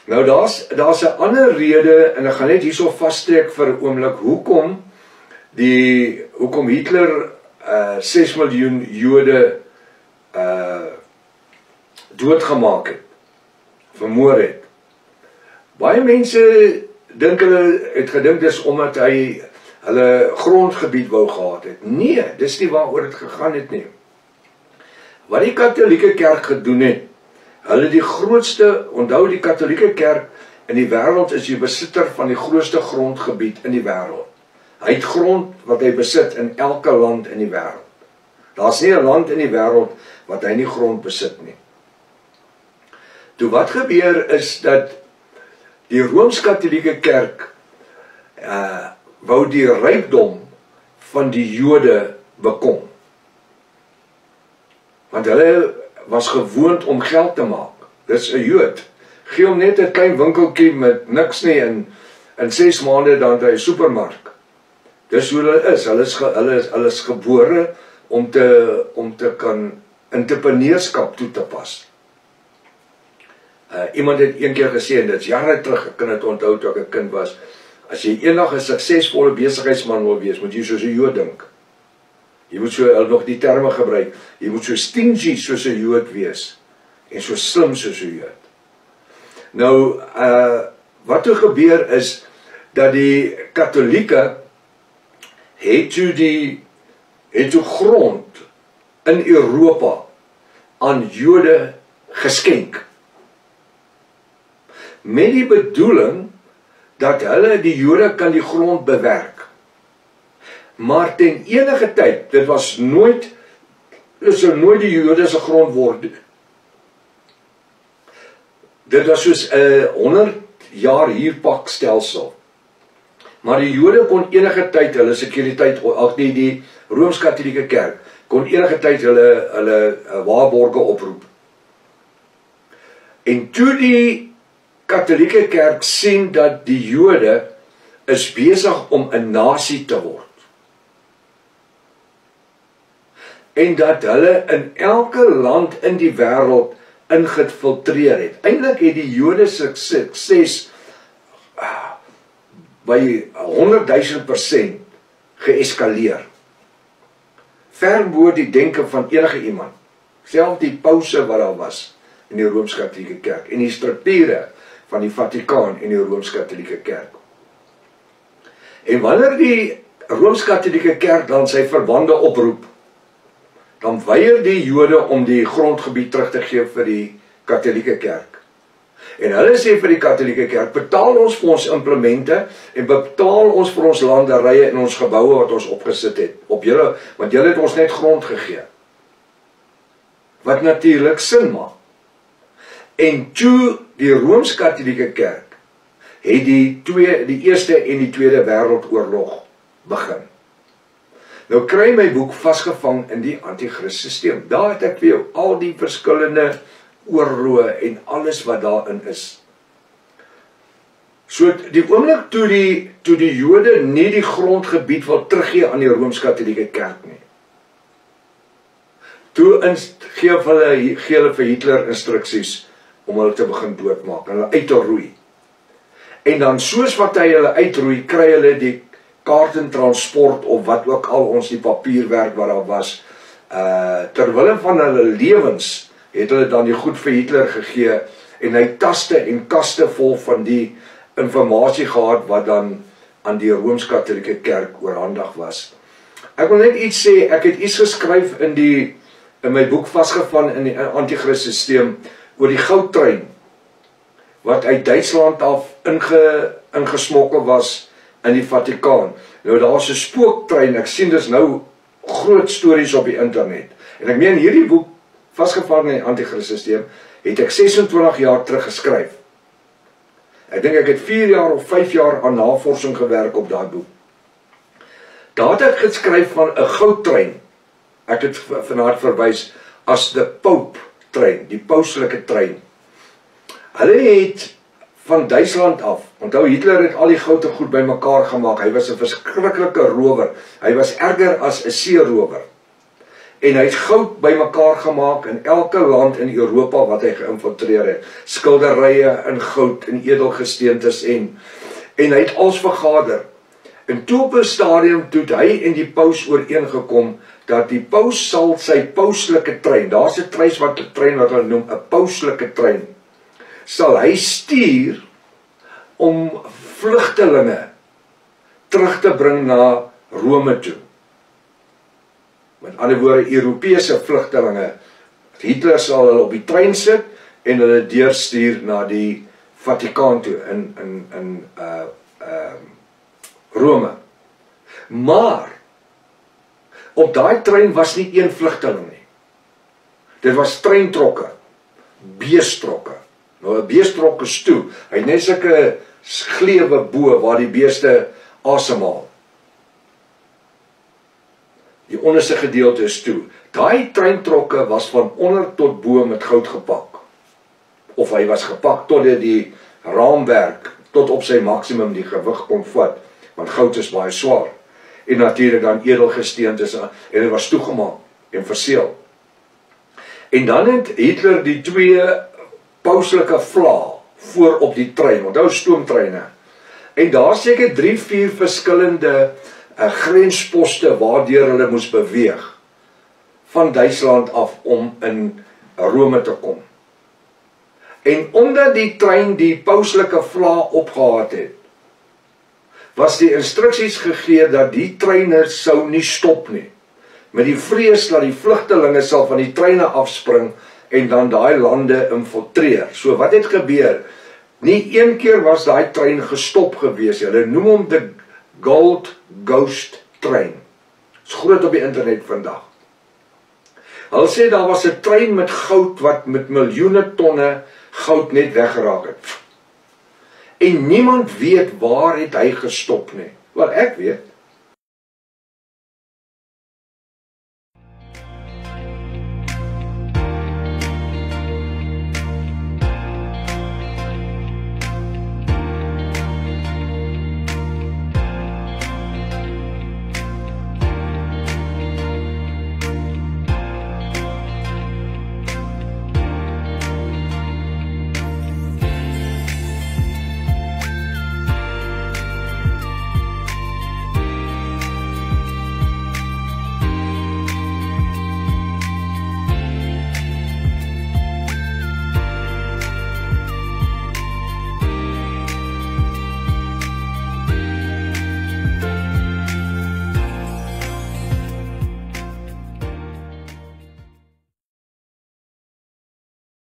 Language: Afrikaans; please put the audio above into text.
Nou daar's 'n ander rede, en ek gaan net hierso vassteek vir 'n oomblik, hoekom Hitler 6 miljoen Jode doodgemaak het, vermoor het. Baie mense dink het gedink dis omdat hy hulle grondgebied wou gehad het. Nee, dis nie waaroor dit gegaan het nie. Wat die Katolieke Kerk gedoen het, hulle die grootste, onthou die Katolieke Kerk in die wêreld is die besitter van die grootste grondgebied in die wêreld. Hy het grond wat hy besit in elke land in die wêreld. Daar's nie 'n land in die wêreld wat hy nie grond besit nie. Toe wat gebeur is dat die Rooms-Katolieke Kerk wou die rykdom van die Jode bekom. Want hulle was gewoond om geld te maak. Dis 'n Jood. Gee hom net 'n klein winkeltjie met niks nie in 6 maande dan hy 'n supermark. Dis hoe hulle is. Hulle is gebore om te kan entrepreneurskap toe te pas. Iemand het een keer gesê, en dit is jare terug, ek kan dit onthou toe ek 'n kind was, as jy eendag 'n suksesvolle besigheidsman wil wees, moet jy soos 'n Jood dink. Jy moet hulle nog die terme gebruik, jy moet so stingy soos 'n Jood wees, en so slim soos 'n Jood. Nou, wat toe gebeur is, dat die Katolieke het toe grond in Europa aan Jode geskenk. Met die bedoeling dat hulle die Jode kan die grond bewerk. Maar ten enige tyd, dit sou nooit die Jode se grond word. Dit was soos 'n 100 jaar huurpak stelsel. Maar die Jode kon enige tyd hulle sekuriteit, die Rooms-Katolieke Kerk, kon enige tyd hulle waarborge oproep. En toe die Katolieke Kerk sien dat die Jode is besig om 'n nasie te word. En dat hulle in elke land in die wêreld ingefiltreer het. Eintlik het die Jode sukses by 100.000% geeskaleer. Ver bo die denke van enige iemand. Selfs die pause wat daar was in die Rooms-Katolieke Kerk en die strukture van die Vatikaan en die Rooms-Katolieke Kerk. En wanneer die Rooms-Katolieke Kerk dan sy verwande oproep, dan weier die Jode om die grondgebied terug te gee vir die Katolieke Kerk. En hulle sê vir die Katolieke Kerk, betaal ons vir ons implemente en betaal ons vir ons landerye en ons geboue wat ons opgesit het, want julle het ons net grond gegee. Wat natuurlik sin maak. En toe die Rooms-Katolieke Kerk het die Eerste en die Tweede Wêreldoorlog begin. Nou kry my boek vasgevang in die anti-Christus-sisteem. Daar het ek vir jou al die verskillende oorloë en alles wat daarin is. So die oomblik toe die Jode nie die grondgebied wil teruggee aan die Rooms-Katolieke Kerk nie. Toe gee hulle vir Hitler instruksies om hulle te begin doodmaak, hulle uit te roei. En dan soos wat hy hulle uitroei, kry hulle die kaartentransport of wat ook al ons die papierwerk wat daar was, terwille van hulle lewens het hulle dan die goed vir Hitler gegee en hy taste en kaste vol van die informasie gehad wat dan aan die Rooms-Katolieke Kerk oorhandig was. Ek wil net iets sê, ek het iets geskryf in my boek vasgevang in die anti-Christus-sisteem oor die goudtrein wat uit Duitsland af ingesmokkel was in die Vatikaan. Nou daar's 'n spooktrein, ek sien dis nou groot stories op die internet. En ek meen hierdie boek vasgevang in die anti-Christus-sisteem het ek 26 jaar terug geskryf. Ek dink ek het 4 jaar of 5 jaar aan navorsing gewerk op daai boek. Daar het ek geskryf van 'n goudtrein. Ek het vanaand verwys as the Pope trein, die pauslike trein. Hulle het van Duitsland af, onthou Hitler het al die goud en goed bymekaar gemaak, hy was 'n verskriklike rower, hy was erger as 'n seerower. En hy het goud bymekaar gemaak in elke land in Europa wat hy geïnfiltreer het. Skilderye in goud en edelgesteentes en hy het alles vergader. En toe op 'n stadium toe hy en die paus ooreengekom dat die paus sal sy pauslike trein, daar's 'n trein wat hulle noem 'n pauslike trein, sal hy stuur om vlugtelinge terug te bring na Rome toe. Met ander woorde, Europese vlugtelinge. Hitler sal hulle op die trein sit en hulle deurstuur na die Vatikaan toe in Rome. Maar op daai trein was nie een vlugteling nie. Dit was treintrokke, beestrokke. Nou 'n beestrok is toe. Hy het net sulke gleuwe bo waar die beeste asemhaal. Die onderste gedeelte is toe. Daai treintrokke was van onder tot bo met goud gepak. Of hy was gepak tot die raamwerk tot op sy maksimum die gewig kon vat, want goud is baie swaar. En natuurlik dan edelgesteentes en dit was toegemaak en verseël. En dan het Hitler die 2 pauslike vlae voor op die trein, onthou stoomtreine. En daar seker 3-4 verskillende grensposte waardeur hulle moes beweeg van Duitsland af om in Rome te kom. En omdat die trein die pauslike vlae opgehaat het, was die instruksies gegee dat die treine sou nie stop nie, met die vrees dat die vlugtelinge sal van die treine afspring en dan daai lande infiltreer. So wat het gebeur? Nie een keer was daai trein gestop gewees. Hulle noem hom die Gold Ghost trein. Dit is groot op die internet vandag. Hulle sê daar was 'n trein met goud wat met miljoene tonne goud net weggeraak het. En niemand weet waar het hy gestop nie. Wel, ek weet.